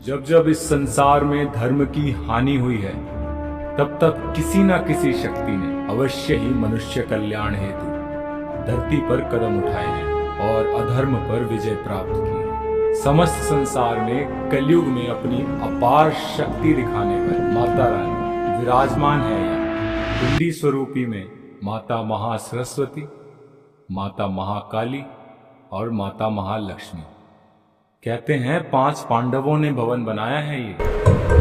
जब जब इस संसार में धर्म की हानि हुई है, तब तब किसी न किसी शक्ति ने अवश्य ही मनुष्य कल्याण हेतु धरती पर कदम उठाए हैं और अधर्म पर विजय प्राप्त की है। समस्त संसार में कलयुग में अपनी अपार शक्ति दिखाने पर माता रानी विराजमान है। यहाँ पिंडी स्वरूपी में माता महासरस्वती, माता महाकाली और माता महालक्ष्मी। कहते हैं 5 पांडवों ने भवन बनाया है ये।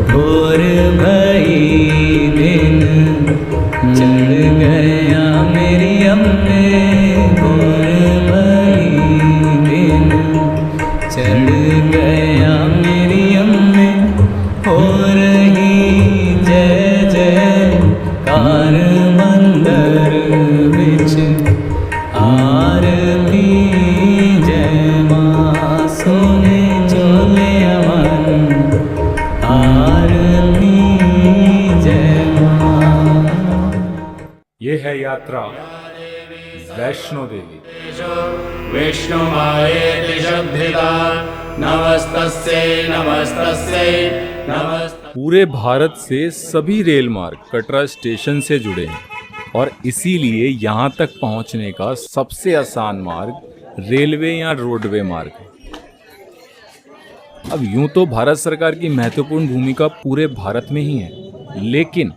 घोर भई दिन चढ़ गया मेरी अम्मे, घोर भई दिन चढ़ गया मेरी अम्मे, हो रही जय जयकार मंदिर विच आरती, जय मां सोने चोले अमन आरती, जय मां। ये है यात्रा वैष्णो देवी। विष्णुमायेति शब्दिता नमस्तस्यै नमस्तस्यै नमस्त। पूरे भारत से सभी रेल मार्ग कटरा स्टेशन से जुड़े हैं और इसीलिए यहाँ तक पहुँचने का सबसे आसान मार्ग रेलवे या रोडवे मार्ग है। अब यूं तो भारत सरकार की महत्वपूर्ण भूमिका पूरे भारत में ही है, लेकिन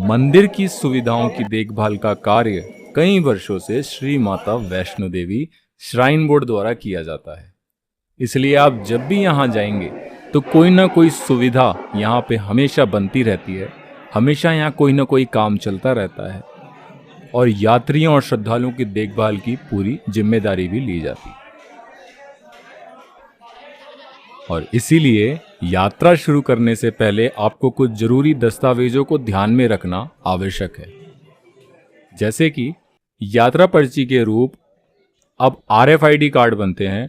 मंदिर की सुविधाओं की देखभाल का कार्य कई वर्षों से श्री माता वैष्णो देवी श्राइन बोर्ड द्वारा किया जाता है। इसलिए आप जब भी यहाँ जाएंगे तो कोई ना कोई सुविधा यहाँ पे हमेशा बनती रहती है, हमेशा यहाँ कोई ना कोई काम चलता रहता है और यात्रियों और श्रद्धालुओं की देखभाल की पूरी जिम्मेदारी भी ली जाती है। और इसीलिए यात्रा शुरू करने से पहले आपको कुछ जरूरी दस्तावेजों को ध्यान में रखना आवश्यक है, जैसे कि यात्रा पर्ची के रूप अब RFID कार्ड बनते हैं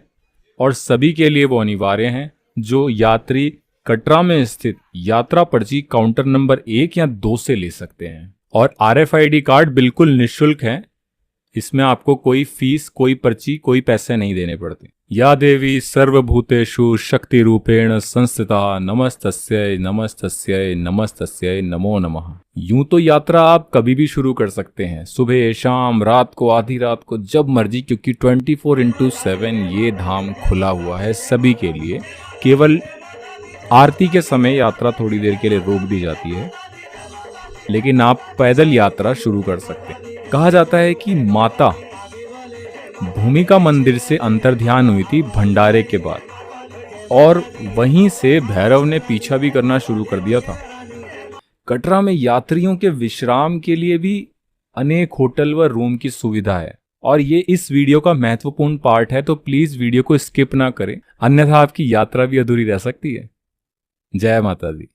और सभी के लिए वो अनिवार्य हैं जो यात्री कटरा में स्थित यात्रा पर्ची काउंटर नंबर 1 या 2 से ले सकते हैं। और RFID कार्ड बिल्कुल निःशुल्क है, इसमें आपको कोई फीस, कोई पर्ची, कोई पैसे नहीं देने पड़ते। या देवी सर्वभूतेषु शक्ति रूपेण संस्थिता नमस्तस्यै नमस्तस्यै नमस्तस्यै नमो नमः। यूं तो यात्रा आप कभी भी शुरू कर सकते हैं, सुबह, शाम, रात को, आधी रात को, जब मर्जी, क्योंकि 24/7 ये धाम खुला हुआ है सभी के लिए। केवल आरती के समय यात्रा थोड़ी देर के लिए रोक दी जाती है, लेकिन आप पैदल यात्रा शुरू कर सकते हैं। कहा जाता है कि माता भूमिका मंदिर से अंतर्ध्यान हुई थी भंडारे के बाद, और वहीं से भैरव ने पीछा भी करना शुरू कर दिया था। कटरा में यात्रियों के विश्राम के लिए भी अनेक होटल व रूम की सुविधा है और ये इस वीडियो का महत्वपूर्ण पार्ट है, तो प्लीज वीडियो को स्किप ना करें, अन्यथा आपकी यात्रा भी अधूरी रह सकती है। जय माता दी।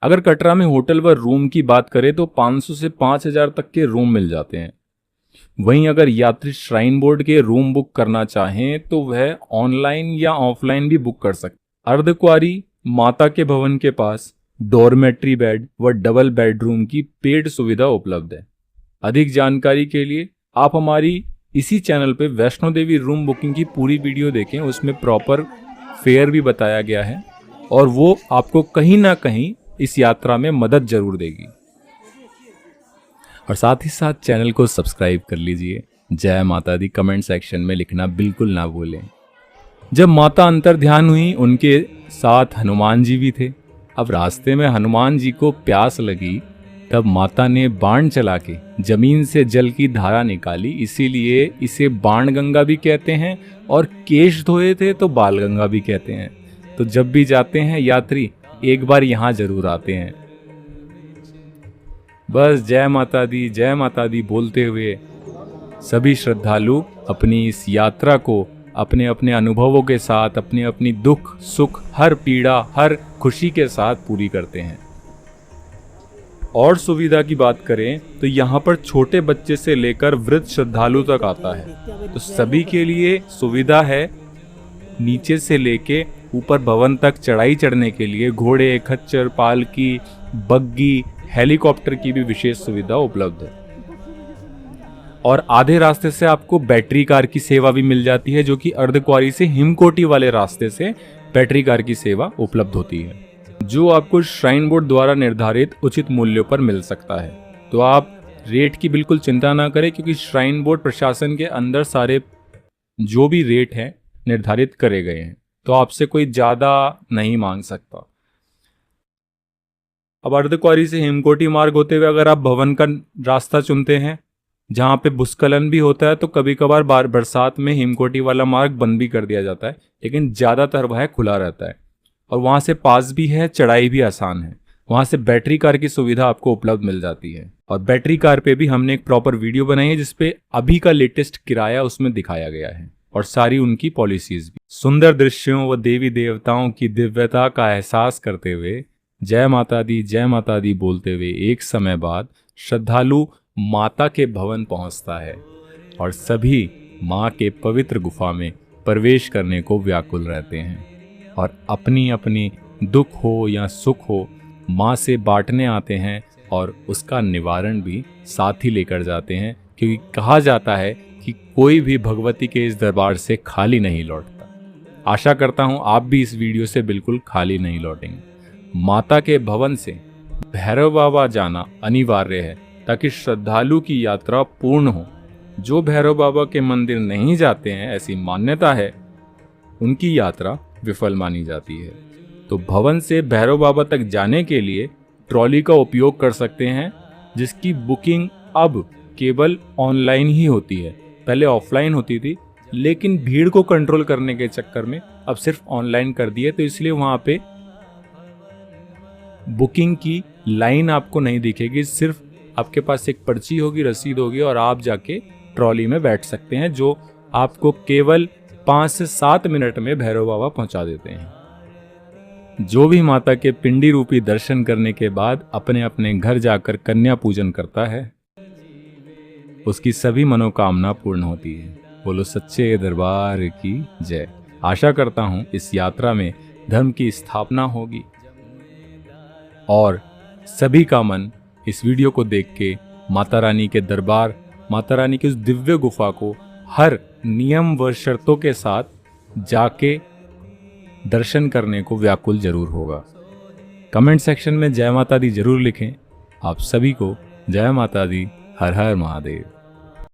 अगर कटरा में होटल व रूम की बात करें तो 500 से 5000 तक के रूम मिल जाते हैं। वहीं अगर यात्री श्राइन बोर्ड के रूम बुक करना चाहें तो वह ऑनलाइन या ऑफलाइन भी बुक कर सकते। अर्धकुंवारी माता के भवन के पास डॉर्मेट्री बेड व डबल बेडरूम की पेड सुविधा उपलब्ध है। अधिक जानकारी के लिए आप हमारी इसी चैनल पे वैष्णो देवी रूम बुकिंग की पूरी वीडियो देखें, उसमें प्रॉपर फेयर भी बताया गया है और वो आपको कहीं ना कहीं इस यात्रा में मदद जरूर देगी। और साथ ही साथ चैनल को सब्सक्राइब कर लीजिए। जय माता दी कमेंट सेक्शन में लिखना बिल्कुल ना भूलें। जब माता अंतर्ध्यान हुई, उनके साथ हनुमान जी भी थे। अब रास्ते में हनुमान जी को प्यास लगी, तब माता ने बाण चला के जमीन से जल की धारा निकाली, इसीलिए इसे बाण गंगा भी कहते हैं, और केश धोए थे तो बाल गंगा भी कहते हैं। तो जब भी जाते हैं यात्री एक बार यहाँ जरूर आते हैं। बस जय माता दी बोलते हुए सभी श्रद्धालु अपनी इस यात्रा को अपने अपने अनुभवों के साथ, अपने अपनी दुख सुख, हर पीड़ा, हर खुशी के साथ पूरी करते हैं। और सुविधा की बात करें तो यहाँ पर छोटे बच्चे से लेकर वृद्ध श्रद्धालु तक आता है, तो सभी के लिए सुविधा है। नीचे से लेके ऊपर भवन तक चढ़ाई चढ़ने के लिए घोड़े, खच्चर, पालकी, बग्गी, हेलीकॉप्टर की भी विशेष सुविधा उपलब्ध है। और आधे रास्ते से आपको बैटरी कार की सेवा भी मिल जाती है, जो कि अर्धकुंवारी से हिमकोटी वाले रास्ते से बैटरी कार की सेवा उपलब्ध होती है, जो आपको श्राइन बोर्ड द्वारा निर्धारित उचित मूल्यों पर मिल सकता है। तो आप रेट की बिल्कुल चिंता ना करें, क्योंकि श्राइन बोर्ड प्रशासन के अंदर सारे जो भी रेट हैं निर्धारित करे गए हैं, तो आपसे कोई ज़्यादा नहीं मांग सकता। अब अर्धकुंवारी से हेमकोटी मार्ग होते हुए अगर आप भवन का रास्ता चुनते हैं, जहाँ पे भूस्खलन भी होता है, तो कभी कभार बरसात में हेमकोटी वाला मार्ग बंद भी कर दिया जाता है, लेकिन ज़्यादातर वह खुला रहता है और वहाँ से पास भी है, चढ़ाई भी आसान है। वहाँ से बैटरी कार की सुविधा आपको उपलब्ध मिल जाती है। और बैटरी कार पे भी हमने एक प्रॉपर वीडियो बनाई है, जिसपे अभी का लेटेस्ट किराया उसमें दिखाया गया है और सारी उनकी पॉलिसीज भी। सुंदर दृश्यों व देवी देवताओं की दिव्यता का एहसास करते हुए जय माता दी बोलते हुए एक समय बाद श्रद्धालु माता के भवन पहुंचता है और सभी माँ के पवित्र गुफा में प्रवेश करने को व्याकुल रहते हैं और अपनी अपनी दुख हो या सुख हो माँ से बांटने आते हैं और उसका निवारण भी साथ ही लेकर जाते हैं, क्योंकि कहा जाता है कि कोई भी भगवती के इस दरबार से खाली नहीं लौटता। आशा करता हूँ आप भी इस वीडियो से बिल्कुल खाली नहीं लौटेंगे। माता के भवन से भैरव बाबा जाना अनिवार्य है ताकि श्रद्धालु की यात्रा पूर्ण हो। जो भैरव बाबा के मंदिर नहीं जाते हैं, ऐसी मान्यता है, उनकी यात्रा विफल मानी जाती है। तो भवन से भैरव बाबा तक जाने के लिए ट्रॉली का उपयोग कर सकते हैं, जिसकी बुकिंग अब केवल ऑनलाइन ही होती है। पहले ऑफलाइन होती थी, लेकिन भीड़ को कंट्रोल करने के चक्कर में अब सिर्फ ऑनलाइन कर दिए, तो इसलिए वहाँ पे बुकिंग की लाइन आपको नहीं दिखेगी। सिर्फ आपके पास एक पर्ची होगी, रसीद होगी और आप जाके ट्रॉली में बैठ सकते हैं, जो आपको केवल 5 से 7 मिनट में भैरव बाबा पहुंचा देते हैं। जो भी माता के पिंडी रूपी दर्शन करने के बाद अपने अपने घर जाकर कन्या पूजन करता है, उसकी सभी मनोकामना पूर्ण होती है। बोलो सच्चे दरबार की जय। आशा करता हूं इस यात्रा में धर्म की स्थापना होगी और सभी का मन इस वीडियो को देख के माता रानी के दरबार, माता रानी की उस दिव्य गुफा को हर नियम व शर्तों के साथ जाके दर्शन करने को व्याकुल जरूर होगा। कमेंट सेक्शन में जय माता दी जरूर लिखें। आप सभी को जय माता दी। हर हर महादेव।